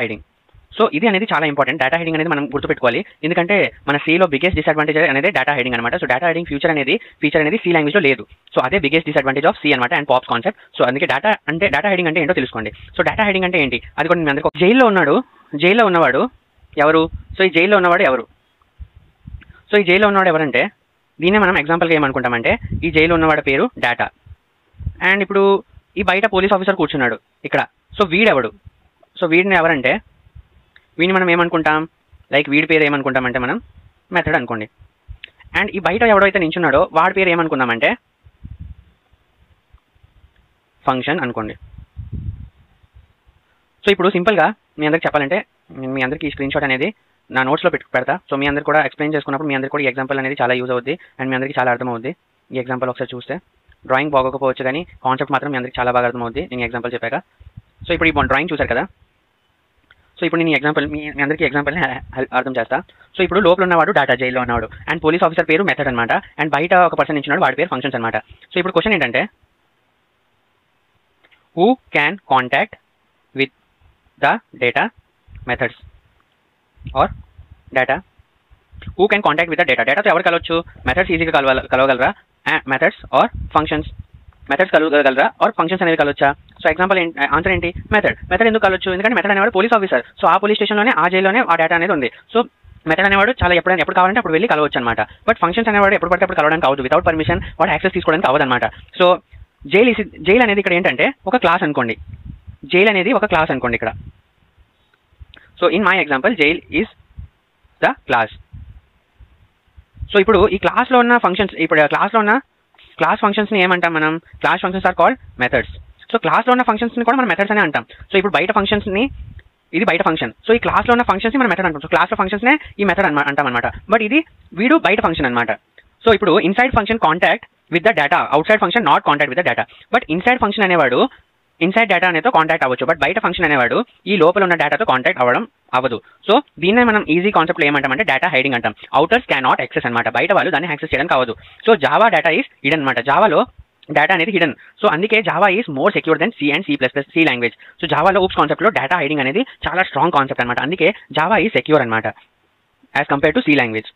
Hiding. So ఇది అనేది చాలా ఇంపార్టెంట్. డేటా హైడింగ్ అనేది మనం గుర్తుపెట్టుకోవాలి, ఎందుకంటే మన సీలో బిగ్గెస్ట్ డిసడ్వాంటేజ్ అనేది డేటా హైడింగ్ అనమాట. సో డేటా హైడింగ్ ఫీచర్ అనేది సి లాంగ్వేజ్లో లేదు. సో అదే బిగ్గెస్ట్ డిసడ్వాంటేజ్ ఆఫ్ సి అనమాట, అండ్ పాప్స్ కాన్సెప్ట్. సో అందుకే డేటా హైడింగ్ అంటే ఏంటో తెలుసుకోండి. సో డేటా హైడింగ్ అంటే ఏంటి అది కూడా మీ అందరికీ. జైల్లో ఉన్నవాడు ఎవరు? సో ఈ జైల్లో ఉన్నవాడు ఎవరు? సో ఈ జైల్లో ఉన్నవాడు ఎవరంటే దీన్నే మనం ఎగ్జాంపుల్గా ఏమనుకుంటామంటే ఈ జైల్లో ఉన్నవాడి పేరు డేటా. అండ్ ఇప్పుడు ఈ బయట పోలీస్ ఆఫీసర్ కూర్చున్నాడు ఇక్కడ. సో వీడెవడు? సో వీడిని ఎవరంటే వీడిని మనం ఏమనుకుంటాం, లైక్ వీడి పేరు ఏమనుకుంటామంటే మనం మెథడ్ అనుకోండి. అండ్ ఈ బయట ఎవడైతే నించున్నాడో వాడి పేరు ఏమనుకుందామంటే ఫంక్షన్ అనుకోండి. సో ఇప్పుడు సింపుల్గా మీ అందరికి చెప్పాలంటే మీ అందరికీ ఈ స్క్రీన్ షాట్ అనేది నా నోట్స్లో పెడతా. సో మీ అందరు కూడా ఎక్స్ప్లెయిన్ చేసుకున్నప్పుడు మీ అందరికి కూడా ఈ ఎగ్జాంపుల్ అనేది చాలా యూజ్ అవుద్ది అండ్ మీ అందరికీ చాలా అర్థమవుద్ది. ఈ ఎగ్జాంపుల్ ఒకసారి చూస్తే డ్రాయింగ్ బాగోకపోవచ్చు కానీ కాన్సెప్ట్ మాత్రం మీ అందరికి చాలా బాగా అర్థమవుద్ది నేను ఎగ్జాంపుల్ చెప్పాక. సో ఇప్పుడు ఈ డ్రాయింగ్ చూసారు కదా. సో ఇప్పుడు నేను ఎగ్జాంపుల్ మీ అందరికీ ఎగ్జాంపుల్ని అర్థం చేస్తా. సో ఇప్పుడు లోపల ఉన్నవాడు డేటా, జైల్లో ఉన్నవాడు, అండ్ పోలీస్ ఆఫీసర్ పేరు మెథడ్ అనమాట, అండ్ బయట ఒక పర్సన్ నించున్నాడు వాడి పేరు ఫంక్షన్స్ అనమాట. సో ఇప్పుడు క్వశ్చన్ ఏంటంటే who can contact with the data methods or data who can contact with the data. డేటాతో ఎవరు కలవచ్చు? మెథడ్స్ ఈజీగా కలవగలరా? Methods or functions? మెథడ్స్ కలవగలరా ఆర్ ఫంక్షన్స్ అనేవి కలవచ్చా? సో ఎగ్జాంపుల్ ఆన్సర్ ఏంటి? మెథడ్ ఎందుకు కలవచ్చు? ఎందుకంటే మెథడ్ అనేవాడు పోలీస్ ఆఫీసర్. సో ఆ పోలీస్ స్టేషన్లోనే ఆ జైల్లోనే ఆ డేటా అనేది ఉంది. సో మెథడ్ అనేవాడు చాలా ఎప్పుడు కావాలంటే అప్పుడు వెళ్ళి కలవచ్చు అనమాట. బట్ ఫంక్షన్స్ అనేవాడు ఎప్పుడు పడితే అప్పుడు కలవడానికి అవ్వదు, వితౌట్ పర్మిషన్ వాడు యాక్సెస్ తీసుకోవడానికి అవ్వదు అనమాట. సో జైల్ అనేది ఇక్కడ ఏంటంటే ఒక క్లాస్ అనుకోండి. జైల్ అనేది ఒక క్లాస్ అనుకోండి ఇక్కడ. So in my example jail is the class. So ఇప్పుడు ఈ క్లాస్లో ఉన్న ఫంక్షన్స్, ఇప్పుడు క్లాస్లో ఉన్న క్లాస్ ఫంక్షన్స్ని ఏమంటాం మనం? Class functions are called methods. So క్లాస్లో ఉన్న ఫంక్షన్స్ని కూడా మనం మెథడ్స్ అనే అంటాం. సో ఇప్పుడు బయట ఫంక్షన్స్ని, ఇది బయట ఫంక్షన్, సో ఈ క్లాస్లో ఉన్న ఫంక్షన్స్ని మనం మెథడ్ అంటాం. సో క్లాస్లో ఫంక్షన్స్నే ఈ మెథడ్ అంటాం అనమాట. బట్ ఇది వీడు బయట ఫంక్షన్ అనమాట. సో ఇప్పుడు inside function contact with the data, out side function not contact with the data. But inside function అనేవాడు ఇన్సైడ్ డేటా అనేది కాంటాక్ట్ అవ్వచ్చు, బట్ బయట ఫంక్షన్ అనేవాడు ఈ లోపల ఉన్న డేటాతో కాంటాక్ట్ అవ్వడం అవ్వదు. సో దీన్నే మనం ఈజీ కాన్సెప్ట్లో ఏమంటామంటే డేటా హైడింగ్ అంటాం. అవుటర్స్ క్యాన్ నాట్ యాక్సెస్ అనమాట, బయట వాళ్ళు దాన్ని యాక్సెస్ చేయడానికి అవ్వదు. So Java data is hidden అనమాట. జావాలో డేటా అనేది హిడెన్. సో అందుకే Java is more secure then C and C language. So జావాలో ఊప్స్ కాన్సెప్ట్లో డేటా హైడింగ్ అనేది చాలా స్ట్రాంగ్ కాన్సెప్ట్ అనమాట. అందుకే జావా ఈజ్ సెక్యూర్ అనమాట as compare to C language.